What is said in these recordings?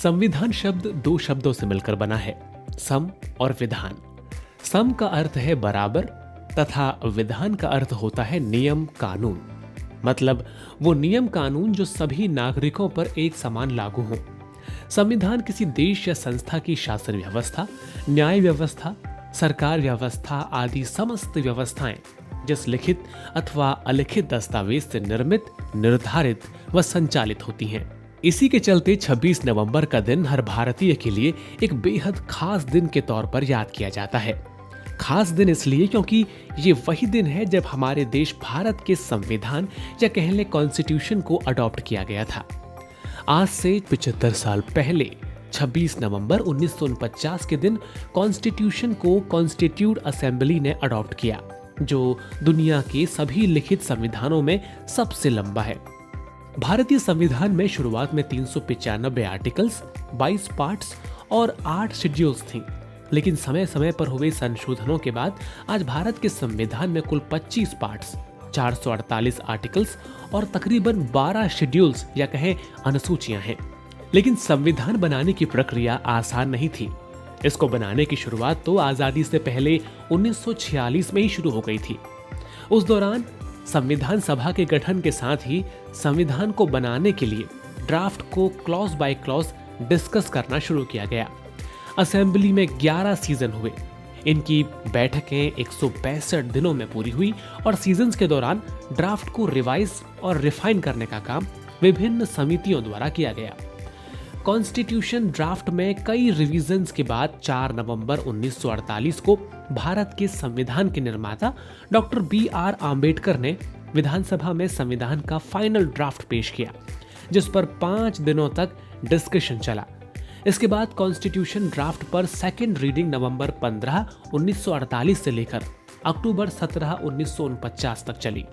संविधान शब्द दो शब्दों से मिलकर बना है, सम और विधान। सम का अर्थ है बराबर तथा विधान का अर्थ होता है नियम कानून। मतलब वो नियम कानून जो सभी नागरिकों पर एक समान लागू हों। संविधान किसी देश या संस्था की शासन व्यवस्था, न्याय व्यवस्था, सरकार व्यवस्था आदि समस्त व्यवस्थाएं जिस लिखित अथवा अलिखित दस्तावेज से निर्मित, निर्धारित व संचालित होती हैं। इसी के चलते 26 नवंबर का दिन हर भारतीय के लिए एक बेहद खास दिन के तौर पर याद किया जाता है। खास दिन इसलिए क्योंकि ये वही दिन है जब हमारे देश भारत के संविधान या कह लें कॉन्स्टिट्यूशन को अडॉप्ट किया गया था। आज से 75 साल पहले 26 नवंबर 1949 के दिन कॉन्स्टिट्यूशन को कॉन्स्टिट्यूट असेंबली ने अडॉप्ट किया, जो दुनिया के सभी लिखित संविधानों में सबसे लंबा है। भारतीय संविधान में शुरुआत में 395 आर्टिकल्स, 22 पार्ट्स और 8 शेड्यूल्स थीं, लेकिन समय समय पर हुए संशोधनों के बाद आज भारत के संविधान में कुल 25 पार्ट्स, 448 आर्टिकल्स और तकरीबन 12 शेड्यूल्स या कहें अनुसूचियां हैं। लेकिन संविधान बनाने की प्रक्रिया आसान नहीं थी। इसको बनाने की शुरुआत तो आजादी से पहले 1946 में ही शुरू हो गई थी। उस दौरान संविधान सभा के गठन के साथ ही संविधान को बनाने के लिए ड्राफ्ट को क्लॉज बाय क्लॉज डिस्कस करना शुरू किया गया। असेंबली में 11 सीजन हुए। इनकी बैठकें 162 दिनों में पूरी हुई और सीजन्स के दौरान ड्राफ्ट को रिवाइज और रिफाइन करने का काम विभिन्न समितियों द्वारा किया गया। कॉन्स्टिट्यूशन ड्राफ्ट में कई रिवीजन्स के बाद 4 नवंबर 1948 को भारत के संविधान के निर्माता डॉक्टर BR आम्बेडकर ने विधानसभा में संविधान का फाइनल ड्राफ्ट पेश किया, जिस पर 5 दिनों तक डिस्कशन चला। इसके बाद कॉन्स्टिट्यूशन ड्राफ्ट पर सेकेंड रीडिंग नवंबर 15, 1948 से लेकर अक्टूबर 17, 1949 तक चली।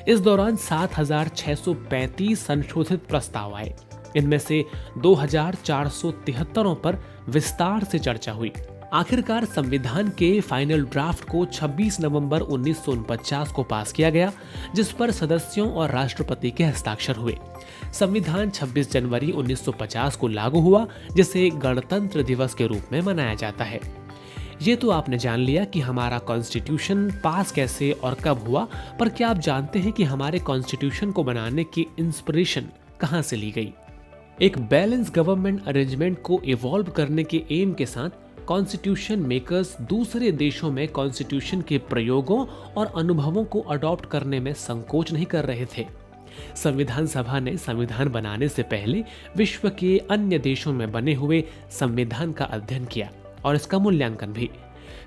इस दौरान 7,635 संशोधित प्रस्ताव आए। इनमें से 2,473 पर विस्तार से चर्चा हुई। आखिरकार संविधान के फाइनल ड्राफ्ट को 26 नवंबर 1949 को पास किया गया, जिस पर सदस्यों और राष्ट्रपति के हस्ताक्षर हुए। संविधान 26 जनवरी 1950 को लागू हुआ, जिसे गणतंत्र दिवस के रूप में मनाया जाता है। ये तो आपने जान लिया कि हमारा कॉन्स्टिट्यूशन पास कैसे और कब हुआ, पर क्या आप जानते हैं कि हमारे कॉन्स्टिट्यूशन को बनाने की इंस्पिरेशन कहां से ली गई? एक बैलेंस गवर्नमेंट अरेंजमेंट को इवॉल्व करने के एम के साथ कॉन्स्टिट्यूशन मेकर्स दूसरे देशों में कॉन्स्टिट्यूशन के प्रयोगों और अनुभवों को अडॉप्ट करने में संकोच नहीं कर रहे थे। संविधान सभा ने संविधान बनाने से पहले विश्व के अन्य देशों में बने हुए संविधान का अध्ययन किया और इसका मूल्यांकन भी।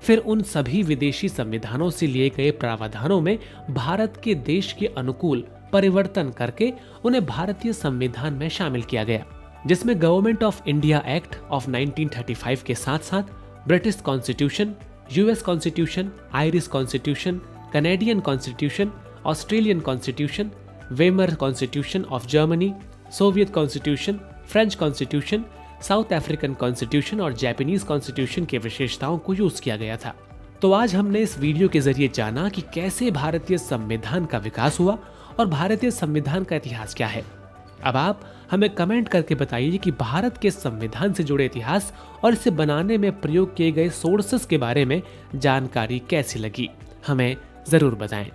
फिर उन सभी विदेशी संविधानों से लिए गए प्रावधानों में भारत के देश के अनुकूल परिवर्तन करके उन्हें भारतीय संविधान में शामिल किया गया, जिसमें government of India act of 1935 के साथ साथ British constitution, US constitution, Irish constitution, Canadian constitution, Australian constitution, Weimar constitution of Germany, Soviet constitution, French constitution, south African constitution और जापानीज कॉन्स्टिट्यूशन की विशेषताओं को यूज किया गया था। तो आज हमने इस वीडियो के जरिए जाना कि कैसे भारतीय संविधान का विकास हुआ और भारतीय संविधान का इतिहास क्या है। अब आप हमें कमेंट करके बताइए कि भारत के संविधान से जुड़े इतिहास और इसे बनाने में प्रयोग किए गए सोर्सेस के बारे में जानकारी कैसी लगी, हमें जरूर बताएं।